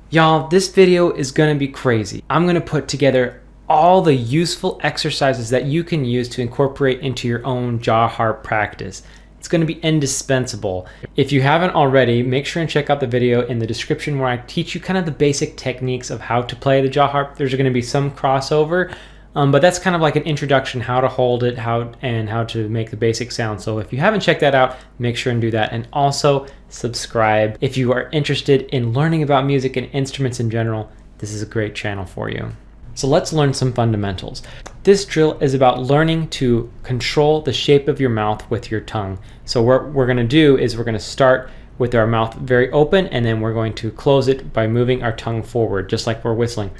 Y'all, this video is gonna be crazy. I'm gonna put together all the useful exercises that you can use to incorporate into your own jaw harp practice. It's going to be indispensable. If you haven't already, make sure and check out the video in the description where I teach you kind of the basic techniques of how to play the jaw harp. There's going to be some crossover, but that's kind of like an introduction, how to hold it, how to make the basic sound. So if you haven't checked that out, make sure and do that. And also subscribe. If you are interested in learning about music and instruments in general, this is a great channel for you. So let's learn some fundamentals. This drill is about learning to control the shape of your mouth with your tongue. So what we're going to do is we're going to start with our mouth very open, and then we're going to close it by moving our tongue forward, just like we're whistling.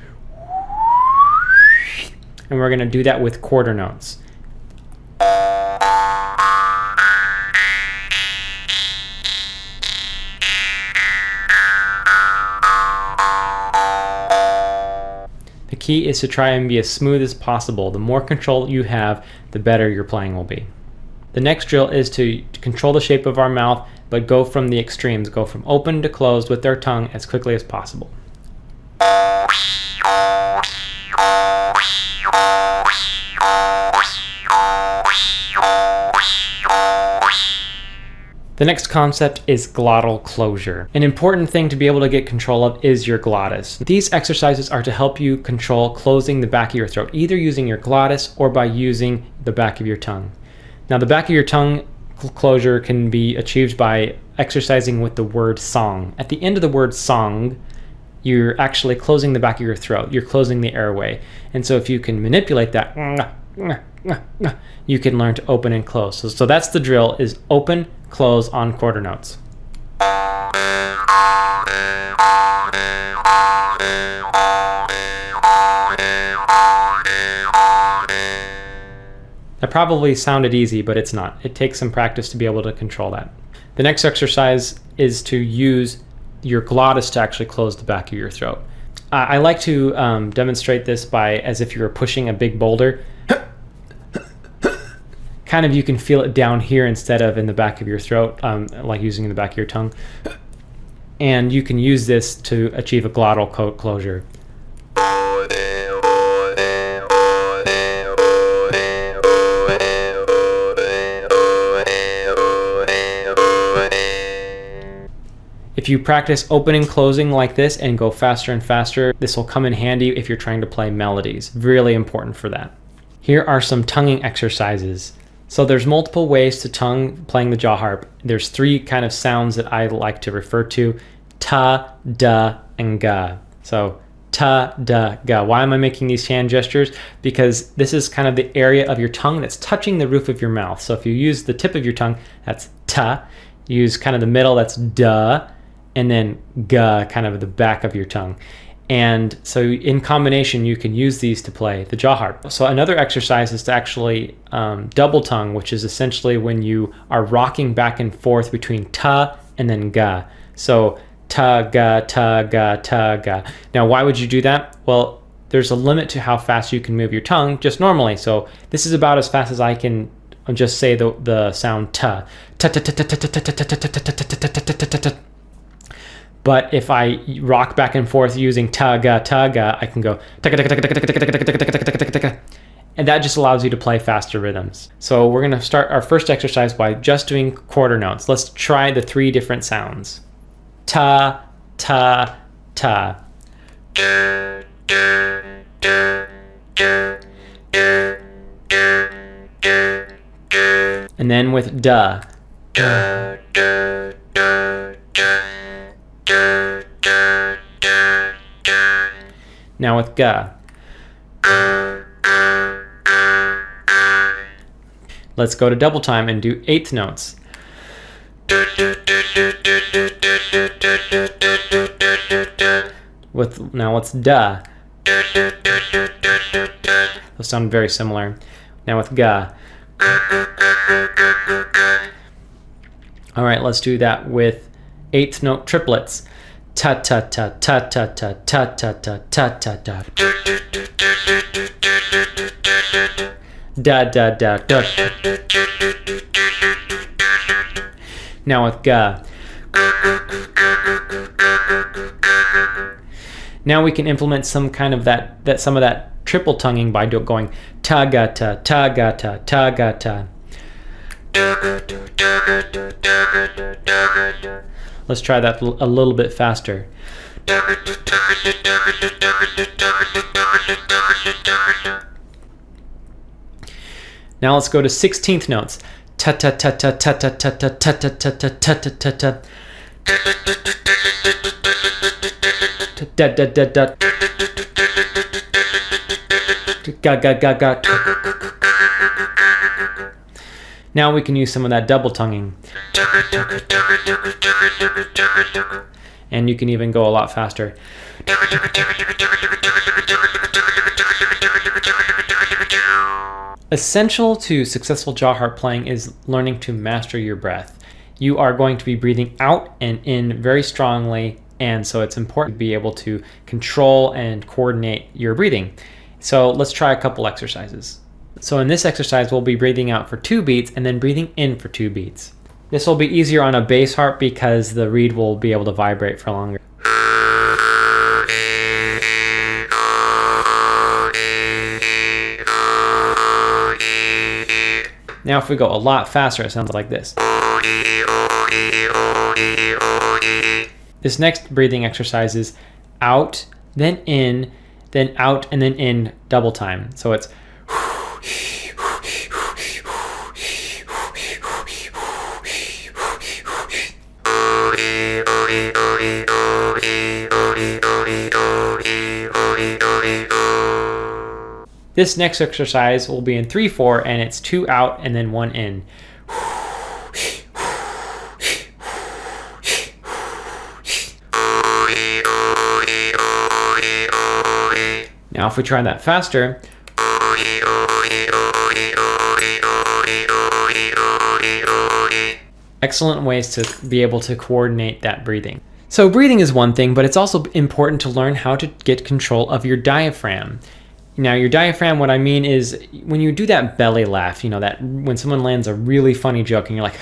And we're going to do that with quarter notes. The key is to try and be as smooth as possible. The more control you have, the better your playing will be. The next drill is to control the shape of our mouth, but go from the extremes. Go from open to closed with our tongue as quickly as possible. The next concept is glottal closure. An important thing to be able to get control of is your glottis. These exercises are to help you control closing the back of your throat, either using your glottis or by using the back of your tongue. Now, the back of your tongue closure can be achieved by exercising with the word song. At the end of the word song, you're actually closing the back of your throat. You're closing the airway. And so if you can manipulate that, you can learn to open and close. So that's the drill, is open, close on quarter notes. That probably sounded easy, but it's not. It takes some practice to be able to control that. The next exercise is to use your glottis to actually close the back of your throat. I like to demonstrate this by as if you were pushing a big boulder. Kind of, you can feel it down here instead of in the back of your throat, like using the back of your tongue. And you can use this to achieve a glottal closure. If you practice opening, closing like this and go faster and faster, this will come in handy if you're trying to play melodies. Really important for that. Here are some tonguing exercises. So there's multiple ways to tongue playing the jaw harp. There's three kind of sounds that I like to refer to: ta, da, and ga. So ta, da, ga. Why am I making these hand gestures? Because this is kind of the area of your tongue that's touching the roof of your mouth. So if you use the tip of your tongue, that's ta. Use kind of the middle, that's da. And then ga, kind of the back of your tongue. And so in combination, you can use these to play the jaw harp. So another exercise is to actually double tongue, which is essentially when you are rocking back and forth between ta and then ga. So ta, ga, ta, ga, ta, ga. Now, why would you do that? Well, there's a limit to how fast you can move your tongue just normally. So this is about as fast as I can just say the sound ta. Ta, ta, ta, ta, ta, ta, ta, ta, ta, ta, ta, ta, ta. But if I rock back and forth using ta ga, I can go taka taka taka taka taka taka taka taka taka taka, and that just allows you to play faster rhythms. So we're going to start our first exercise by just doing quarter notes. Let's try the three different sounds. Ta, ta, ta. And then with da. Now with ga. Let's go to double time and do eighth notes. Now let's da. Those sound very similar. Now with ga. All right, let's do that with eighth note triplets. Ta ta ta ta ta ta ta ta ta ta ta ta. Da da da da. Now with ga. Now we can implement some kind of that triple tonguing by going ta ga ta ta ga ta ta ga ta. Let's try that a little bit faster. Now let's go to 16th notes. Ta ta ta ta ta ta ta ta ta ta ta ta ta ta ta. Da da da da. Ga ga ga ga. Now we can use some of that double tonguing. And you can even go a lot faster. Essential to successful jaw harp playing is learning to master your breath. You are going to be breathing out and in very strongly, and so it's important to be able to control and coordinate your breathing. So let's try a couple exercises. So in this exercise, we'll be breathing out for 2 beats and then breathing in for 2 beats. This will be easier on a bass harp because the reed will be able to vibrate for longer. Now if we go a lot faster, it sounds like this. This next breathing exercise is out, then in, then out, and then in double time. So it's this next exercise will be in 3/4, and it's 2 out and then 1 in. Now if we try that faster, excellent ways to be able to coordinate that breathing. So breathing is one thing, but it's also important to learn how to get control of your diaphragm. Now your diaphragm, what I mean is when you do that belly laugh, you know, that when someone lands a really funny joke and you're like,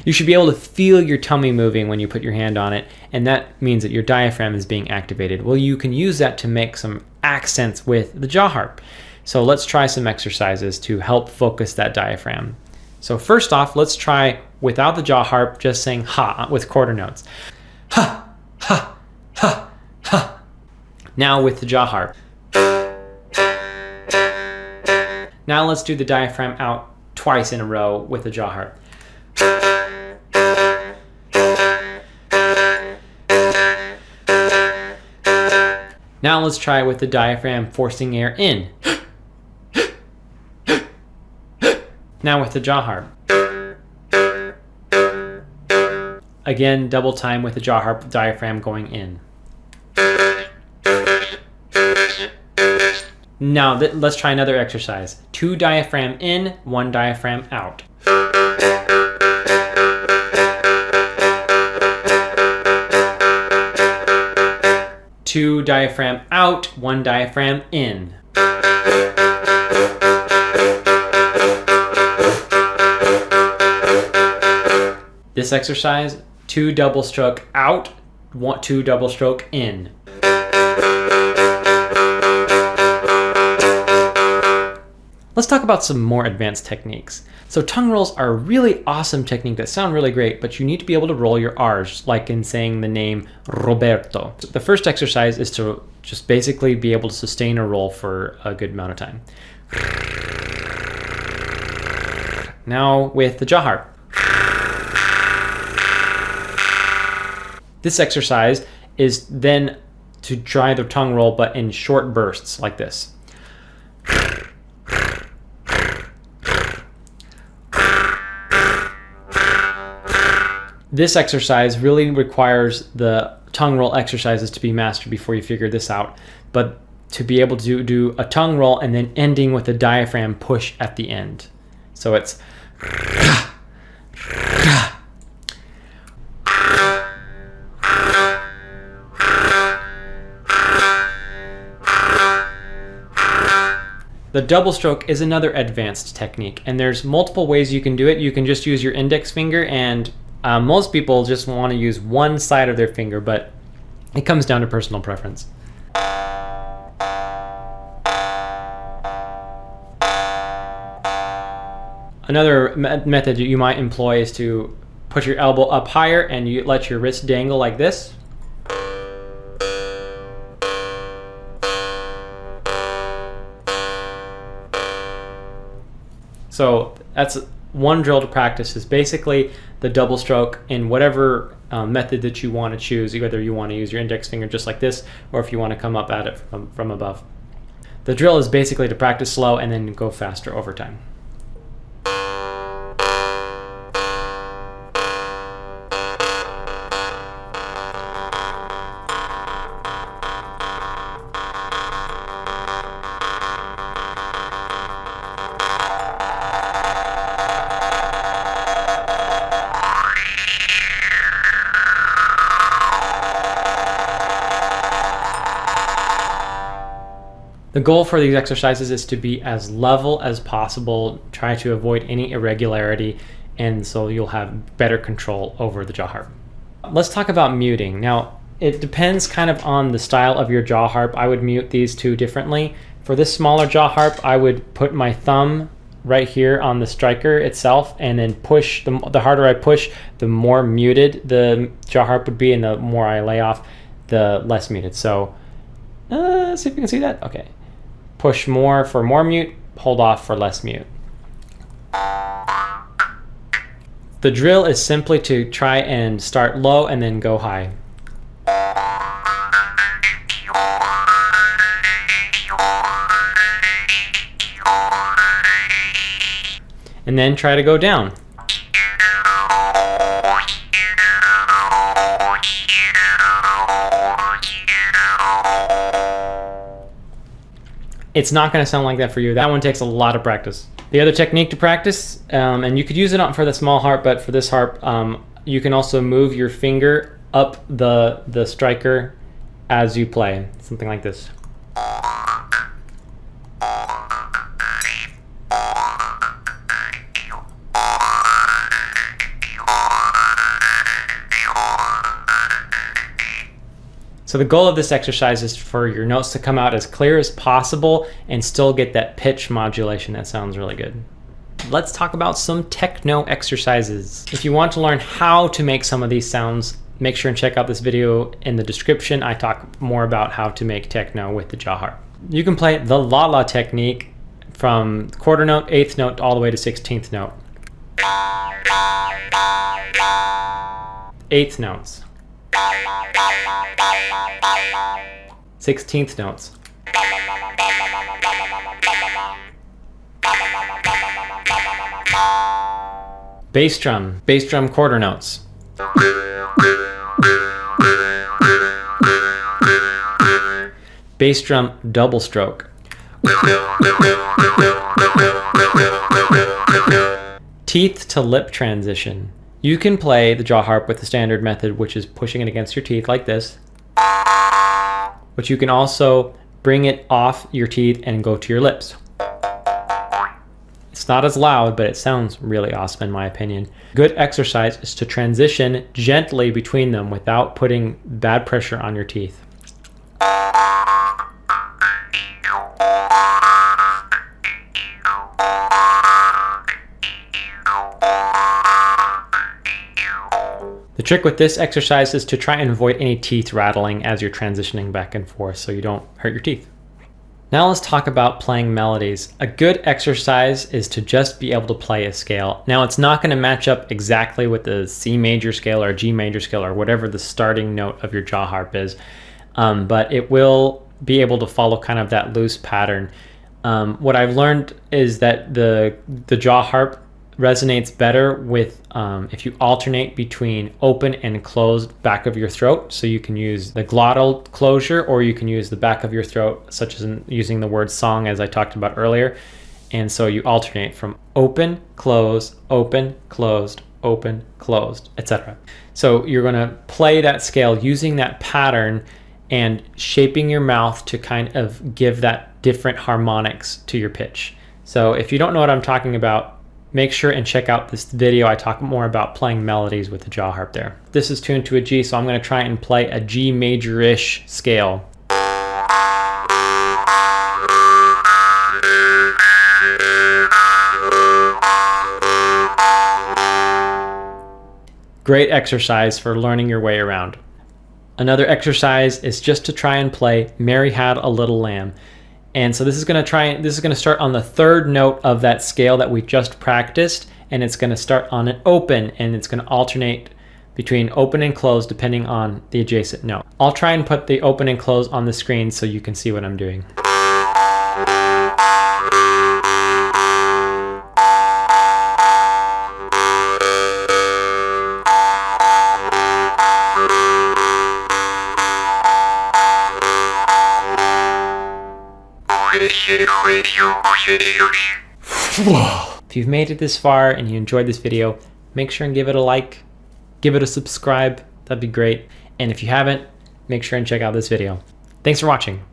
you should be able to feel your tummy moving when you put your hand on it, and that means that your diaphragm is being activated. Well, you can use that to make some accents with the jaw harp. So let's try some exercises to help focus that diaphragm. So first off, let's try without the jaw harp, just saying ha with quarter notes. Ha, ha, ha, ha. Now with the jaw harp. Now let's do the diaphragm out twice in a row with the jaw harp. Now let's try with the diaphragm forcing air in. Now with the jaw harp. Again, double time with the jaw harp, diaphragm going in. Now let's try another exercise. 2 diaphragm in, 1 diaphragm out. 2 diaphragm out, 1 diaphragm in. This exercise, 2 double stroke out, 2 double stroke in. Let's talk about some more advanced techniques. So tongue rolls are a really awesome technique that sound really great, but you need to be able to roll your R's, like in saying the name Roberto. The first exercise is to just basically be able to sustain a roll for a good amount of time. Now with the jaw harp. This exercise is then to try the tongue roll, but in short bursts like this. This exercise really requires the tongue roll exercises to be mastered before you figure this out, but to be able to do a tongue roll and then ending with a diaphragm push at the end. So it's The double stroke is another advanced technique, and there's multiple ways you can do it. You can just use your index finger, and most people just want to use one side of their finger, but it comes down to personal preference. Another method that you might employ is to put your elbow up higher and you let your wrist dangle like this. So that's one drill to practice, is basically the double stroke in whatever method that you want to choose, whether you want to use your index finger just like this, or if you want to come up at it from above. The drill is basically to practice slow and then go faster over time. The goal for these exercises is to be as level as possible, try to avoid any irregularity, and so you'll have better control over the jaw harp. Let's talk about muting. Now, it depends kind of on the style of your jaw harp. I would mute these two differently. For this smaller jaw harp, I would put my thumb right here on the striker itself and then push. The harder I push, the more muted the jaw harp would be, and the more I lay off, the less muted. So, see if you can see that. Okay. Push more for more mute, hold off for less mute. The drill is simply to try and start low and then go high. And then try to go down. It's not going to sound like that for you. That one takes a lot of practice. The other technique to practice, and you could use it for the small harp, but for this harp, you can also move your finger up the striker as you play. Something like this. So the goal of this exercise is for your notes to come out as clear as possible and still get that pitch modulation that sounds really good. Let's talk about some techno exercises. If you want to learn how to make some of these sounds, make sure and check out this video in the description. I talk more about how to make techno with the jaw harp. You can play the la la technique from quarter note, eighth note, all the way to 16th note. Eighth notes. 16th notes. Bass drum quarter notes. Bass drum double stroke. Teeth to lip transition. You can play the jaw harp with the standard method, which is pushing it against your teeth like this. But you can also bring it off your teeth and go to your lips. It's not as loud, but it sounds really awesome in my opinion. Good exercise is to transition gently between them without putting bad pressure on your teeth. The trick with this exercise is to try and avoid any teeth rattling as you're transitioning back and forth so you don't hurt your teeth. Now let's talk about playing melodies. A good exercise is to just be able to play a scale. Now it's not going to match up exactly with the C major scale or G major scale or whatever the starting note of your jaw harp is, but it will be able to follow kind of that loose pattern. What I've learned is that the jaw harp resonates better with if you alternate between open and closed back of your throat. So you can use the glottal closure, or you can use the back of your throat, such as using the word song as I talked about earlier. And so you alternate from open, close, open, closed, open, closed, etc. So you're going to play that scale using that pattern and shaping your mouth to kind of give that different harmonics to your pitch. So if you don't know what I'm talking about, make sure and check out this video. I talk more about playing melodies with the jaw harp there. This is tuned to a G, so I'm going to try and play a G major-ish scale. Great exercise for learning your way around. Another exercise is just to try and play Mary Had a Little Lamb. And so this is going to start on the third note of that scale that we just practiced, and it's going to start on an open, and it's going to alternate between open and close depending on the adjacent note. I'll try and put the open and close on the screen so you can see what I'm doing. If you've made it this far and you enjoyed this video, make sure and give it a like, give it a subscribe, that'd be great. And if you haven't, make sure and check out this video. Thanks for watching.